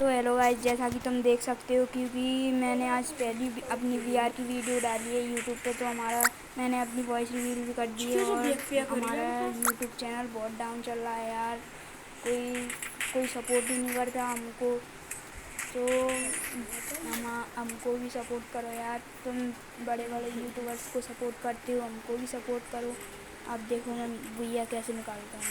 तो hello guys, जैसा कि तुम देख सकते हो क्योंकि मैंने आज पहली अपनी वीआर की वीडियो डाली है यूट्यूब पे, तो मैंने अपनी वॉइस रिवील भी कर दी है और हमारा यूट्यूब चैनल बहुत डाउन चल रहा है यार। कोई सपोर्ट ही नहीं करता हमको, तो हमको भी सपोर्ट करो यार। तुम बड़े बड़े यूट्यूबर्स को सपोर्ट करते हो, हमको भी सपोर्ट करो। अब देखो मैं भैया कैसे निकालता हूँ।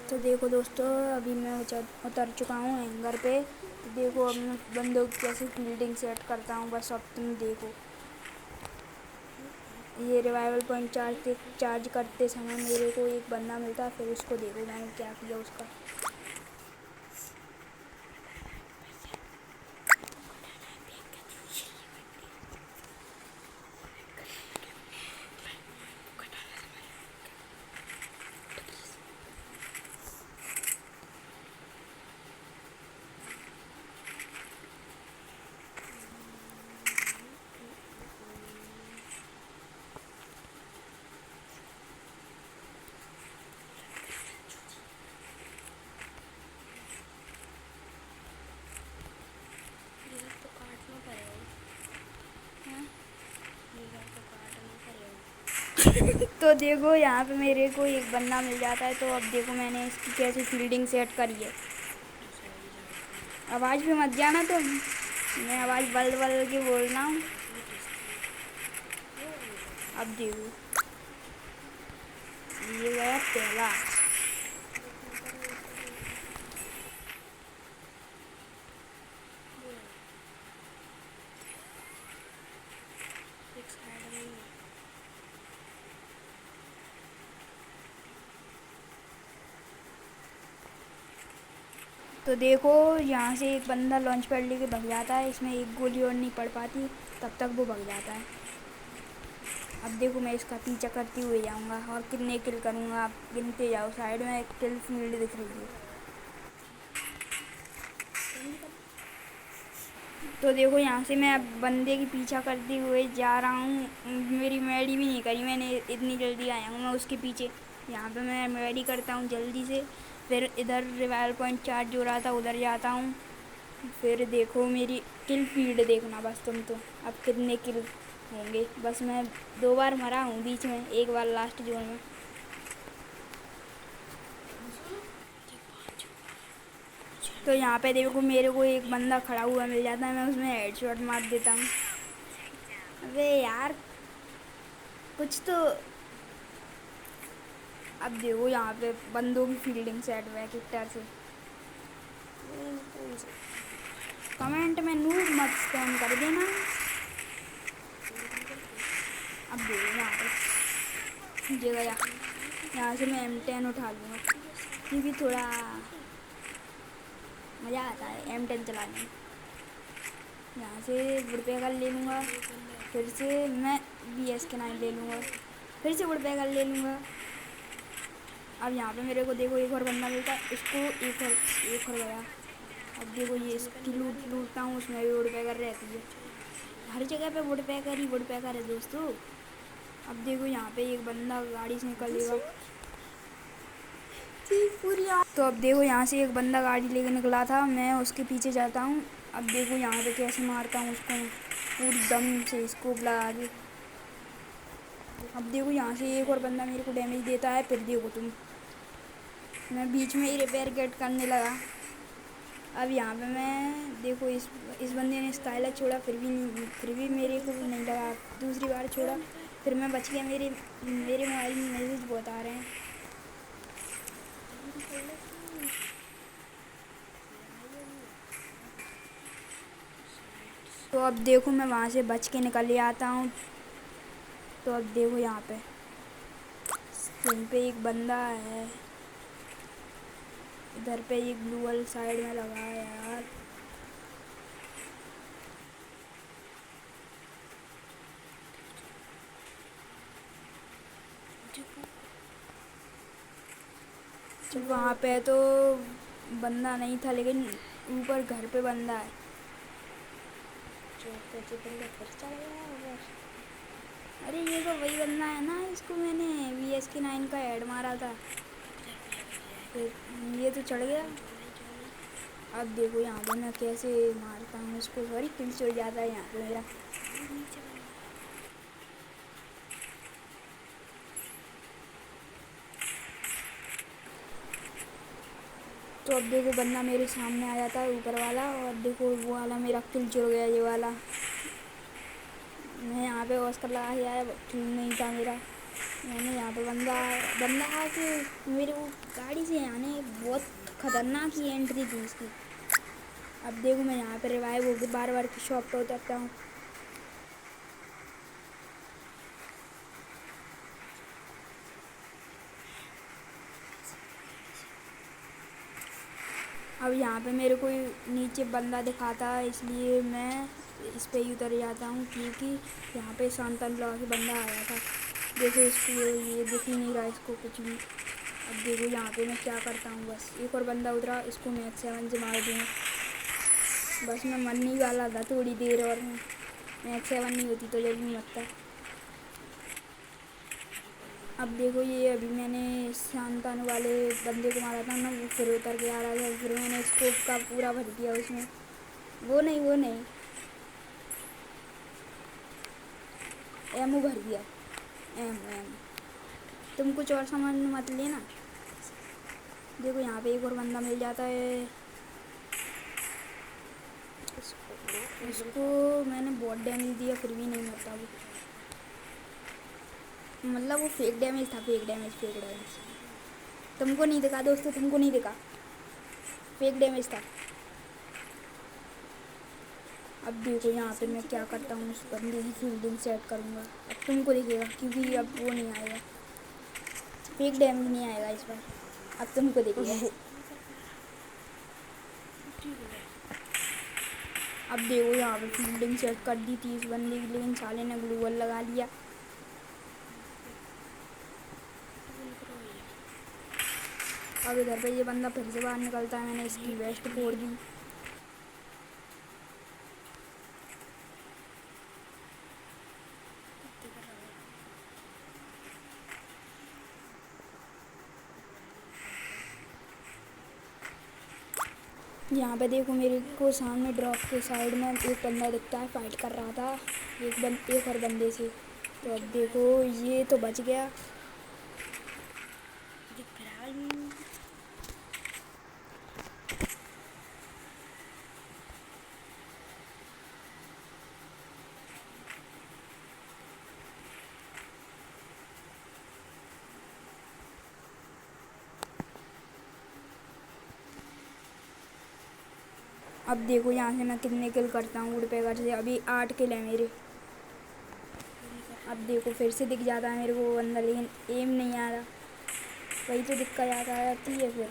तो देखो दोस्तों, अभी मैं उतर चुका हूँ हैंगर पे। तो देखो अब मैं बंदों की कैसे फील्डिंग सेट करता हूँ, बस अब तुम देखो। ये रिवाइवल पॉइंट चार्ज करते समय मेरे को एक बंदा मिलता, फिर उसको देखो मैंने क्या किया उसका। तो देखो यहाँ पे मेरे को एक बंदा मिल जाता है। तो अब देखो मैंने इसकी कैसे फील्डिंग सेट करी है। आवाज़ भी मत जाना तुम, मैं आवाज़ बदल बदल के बोल रहा हूँ। अब देखो ये गया पहला। तो देखो यहाँ से एक बंदा लॉन्च पैड लेके भग जाता है, इसमें एक गोली और नहीं पड़ पाती, तब तक वो भग जाता है। अब देखो मैं इसका पीछा करते हुए जाऊँगा और कितने किल करूँगा आप गिनते जाओ। साइड में एक किल फील्ड दिख रही है। तो देखो यहाँ से मैं अब बंदे की पीछा करते हुए जा रहा हूँ। मेरी मेडी भी नहीं करी मैंने, इतनी जल्दी आया हूँ मैं उसके पीछे। यहाँ पे मैं मेडी करता हूँ जल्दी से, फिर इधर रिवाइवल पॉइंट चार्ज हो रहा था उधर जाता हूँ। फिर देखो मेरी किल फील्ड देखना बस तुम। तो अब कितने किल होंगे, बस मैं 2 बार मरा हूँ बीच में, एक बार लास्ट जोन में। तो यहाँ पे देखो मेरे को एक बंदा खड़ा हुआ मिल जाता है, मैं उसमें हेडशॉट मार देता हूँ। अबे यार कुछ तो। अब देखो यहाँ पे बंदों की फील्डिंग सेट हुआ है किक्टर से। कमेंट में नूब मत स्पैम कर देना। अब देखो यहाँ पे ये गया, यहाँ से मैं M10 उठा लूँगा क्योंकि थोड़ा मज़ा आता है M10 चलाने में। यहाँ से वुडपेकर ले लूँगा, फिर से मैं BSK9 ले लूँगा, फिर से वुडपेकर ले लूँगा। अब यहाँ पे मेरे को देखो एक और बंदा मिलता है, इसको एक और गया। अब देखो ये इसकी लूटता हूँ, उसमें भी वुडपेकर रहती है। हर जगह पे वुडपेकर है दोस्तों। अब देखो यहाँ पे एक बंदा गाड़ी से निकलेगा। तो अब देखो यहाँ से एक बंदा गाड़ी लेके निकला था, मैं उसके पीछे जाता हूँ। अब देखो यहाँ पे कैसे मारता हूँ उसको पूरी दम से स्कोप लगा के। अब देखो यहाँ से एक और बंदा मेरे को डैमेज देता है, फिर देखो तुम मैं बीच में ही रिपेयर गेट करने लगा। अब यहाँ पे मैं देखो इस बंदे ने स्काइलर छोड़ा, फिर भी मेरे को नहीं लगा। दूसरी बार छोड़ा, फिर मैं बच गया। मेरे मोबाइल में मैसेज बहुत आ रहे हैं। तो अब देखो मैं वहाँ से बच के निकल आता हूँ। तो अब देखो यहाँ पे यहीं पे एक बंदा है, इधर पे एक ब्लू वाली साइड में लगा है यार। वहाँ पे तो बंदा नहीं था, लेकिन ऊपर घर पे बंदा है। अरे ये तो वही बंदा है ना, इसको मैंने VSK9 का ऐड मारा था, फिर ये तो चढ़ गया। अब देखो यहाँ पे मैं कैसे मारता हूँ इसको। सॉरी, किल चढ़ जाता है यहाँ पे मेरा। तो अब देखो बंदा मेरे सामने आ जाता है ऊपर वाला, और देखो वो वाला मेरा किल चढ़ गया, ये वाला। मैं यहाँ पे ऑस्कर लगा के आया, किल नहीं था मेरा। मैंने यहाँ पे बंदा आके मेरे वो गाड़ी से आने, बहुत खतरनाक ही एंट्री थी इसकी। अब देखो मैं यहाँ पे रिवाइव होकर बार बार की शॉप पे उतरता हूँ। अब यहाँ पे मेरे को नीचे बंदा दिखाता है, इसलिए मैं इस पे ही उतर जाता हूँ, क्योंकि यहाँ पे शांतन लगा के बंदा आया था। देखो इसको ये दिख ही नहीं रहा इसको कुछ भी। अब देखो यहाँ पे मैं क्या करता हूँ, बस एक और बंदा उतरा, इसको मैं 7 से मार दूँगा। बस मैं मरने ही वाला था थोड़ी देर और मैं 7 नहीं होती तो जल्दी मरता। अब देखो ये अभी मैंने शांतन वाले बंदे को मारा था ना, वो फिर उतर के आ रहा था, फिर मैंने स्कोप का पूरा भर दिया उसमें। वो नहीं एमओ भर दिया। एम तुम कुछ और सामान मत लेना। देखो यहाँ पे एक और बंदा मिल जाता है, उसको मैंने बहुत डैमेज दिया, फिर भी नहीं मरता वो। मतलब वो फेक डैमेज था, फेक डैमेज। तुमको नहीं दिखा दोस्तों, तुमको नहीं दिखा, फेक डैमेज था। अब देखो यहाँ पे मैं क्या करता हूँ, उस बंदे की फील्डिंग सेट करूँगा। अब तुमको दिखेगा, क्योंकि अब वो नहीं आएगा, फेक डैमेज नहीं आएगा इस बार। अब तुमको दिखेगा। अब देखो यहाँ पे फील्डिंग सेट कर दी थी इस बंदे की, लेकिन साले ने ग्लू वॉल लगा लिया। अब इधर पे ये बंदा फिर से बाहर निकलता है, मैंने इसकी वेस्ट फोड़ दी। यहाँ पे देखो मेरे को सामने ड्रॉप के साइड में एक बंदा दिखता है, फाइट कर रहा था एक और बंदे से। तो अब देखो ये तो बच गया। अब देखो यहाँ से मैं कितने किल करता हूँ वुडपेकर से। अभी 8 किल है मेरे। अब देखो फिर से दिख जाता है मेरे को अंदर, लेकिन एम नहीं आ रहा, वही तो दिक्कत आता रहती है फिर।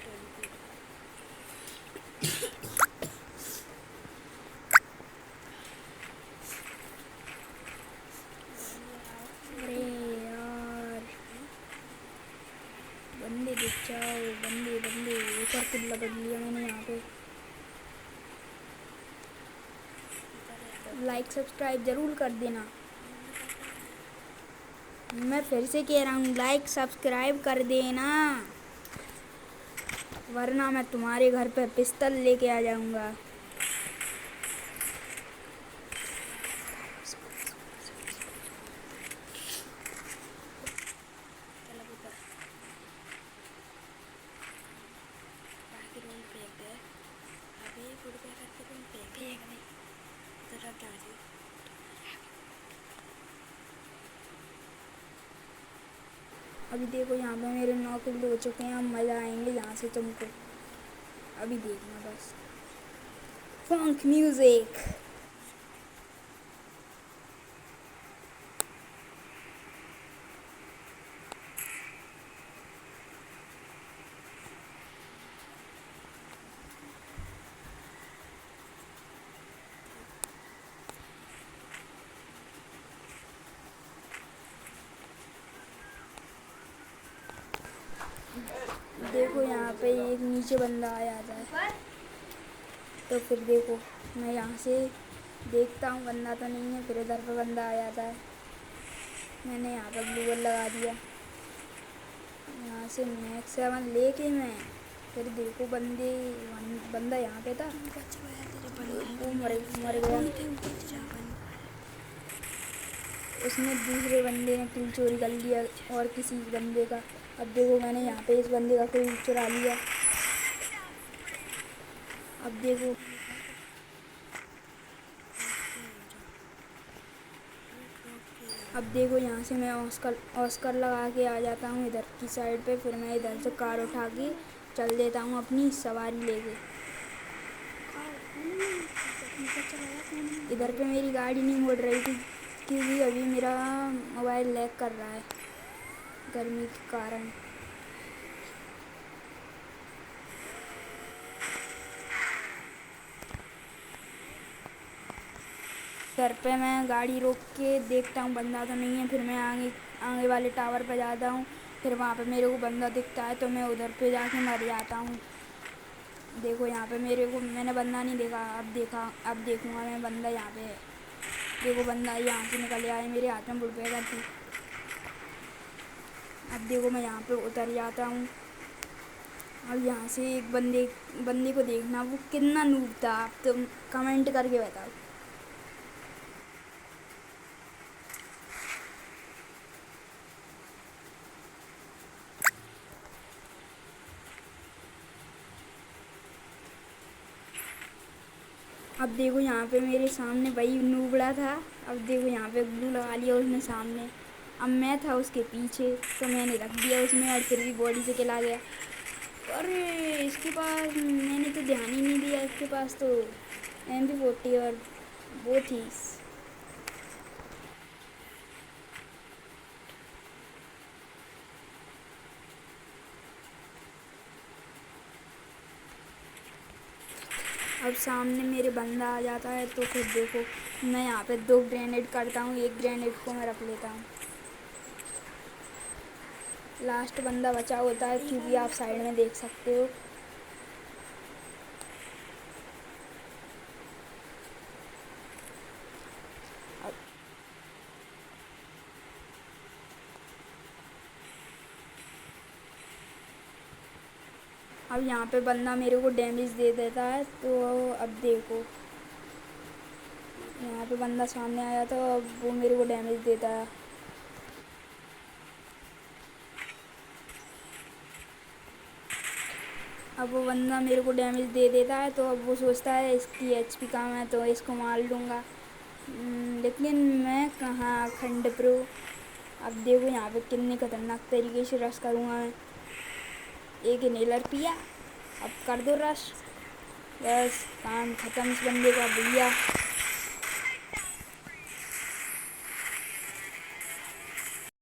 अरे यार बंदे दिख जाओ, बंदे एक और किल लगा लिया मैंने यहाँ पे। लाइक सब्सक्राइब ज़रूर कर देना। मैं फिर से कह रहा हूँ, लाइक सब्सक्राइब कर देना, वरना मैं तुम्हारे घर पे पिस्तौल लेके आ जाऊँगा। अभी देखो यहाँ पे मेरे 9 किल हो चुके हैं। हम मज़ा आएंगे यहाँ से तुमको, अभी देखना बस। फंक म्यूजिक। देखो यहाँ पे एक नीचे बंदा आ जाता है, तो फिर देखो मैं यहाँ से देखता हूँ बंदा तो नहीं है, फिर इधर पे बंदा आ जाता है। मैंने यहाँ पर ग्लू वॉल लगा दिया। यहाँ से मैक्स 7 लेके मैं फिर देखो बंदा यहाँ पे था, वो मर गया। उसने दूसरे बंदे ने किल चोरी कर लिया और किसी बंदे का। अब देखो मैंने यहाँ पे इस बंदे का किल चुरा लिया। अब देखो यहाँ से मैं ऑस्कर लगा के आ जाता हूँ इधर की साइड पे। फिर मैं इधर से कार उठा के चल देता हूँ अपनी सवारी लेके। इधर पे मेरी गाड़ी नहीं मुड़ रही थी क्योंकि अभी मेरा मोबाइल लैग कर रहा है गर्मी के कारण। घर पे मैं गाड़ी रोक के देखता हूँ बंदा तो नहीं है। फिर मैं आगे वाले टावर पे जाता हूँ। फिर वहाँ पे मेरे को बंदा दिखता है तो मैं उधर पे जाके मर जाता हूँ। देखो यहाँ पे मैंने बंदा नहीं देखा, अब देखूँगा मैं बंदा यहाँ पे है। देखो बंदा यहाँ से निकल आया, मेरे हाथ में बुलपेगा थी। अब देखो मैं यहाँ पे उतर जाता हूँ। अब यहाँ से एक बंदे को देखना वो कितना नूब था, आप तुम कमेंट करके बताओ। अब देखो यहाँ पे मेरे सामने वही नूबड़ा था। अब देखो यहाँ पे ग्लू लगा लिया उसने सामने। अब मैं था उसके पीछे तो मैंने रख दिया उसमें और फिर भी बॉडी से किला गया। अरे इसके पास मैंने तो ध्यान ही नहीं दिया, इसके पास तो MP40 और वो थी। अब सामने मेरे बंदा आ जाता है तो फिर देखो मैं यहाँ पे 2 ग्रेनेड करता हूँ, एक ग्रेनेड को मैं रख लेता हूँ। लास्ट बंदा बचा होता है क्योंकि आप साइड में देख सकते हो। अब यहाँ पे बंदा मेरे को डैमेज दे देता है तो अब देखो यहाँ पे बंदा सामने आया था, अब वो मेरे को डैमेज देता है। अब वो बंदा मेरे को डैमेज दे देता है तो अब वो सोचता है इसकी HP कम है तो इसको मार लूँगा, लेकिन मैं कहाँ खंड प्रो। अब देखो यहाँ पे कितने खतरनाक तरीके से रश करूँगा मैं। एक इनहेलर पिया, अब कर दो रश, बस काम खत्म इस बंदे का भैया।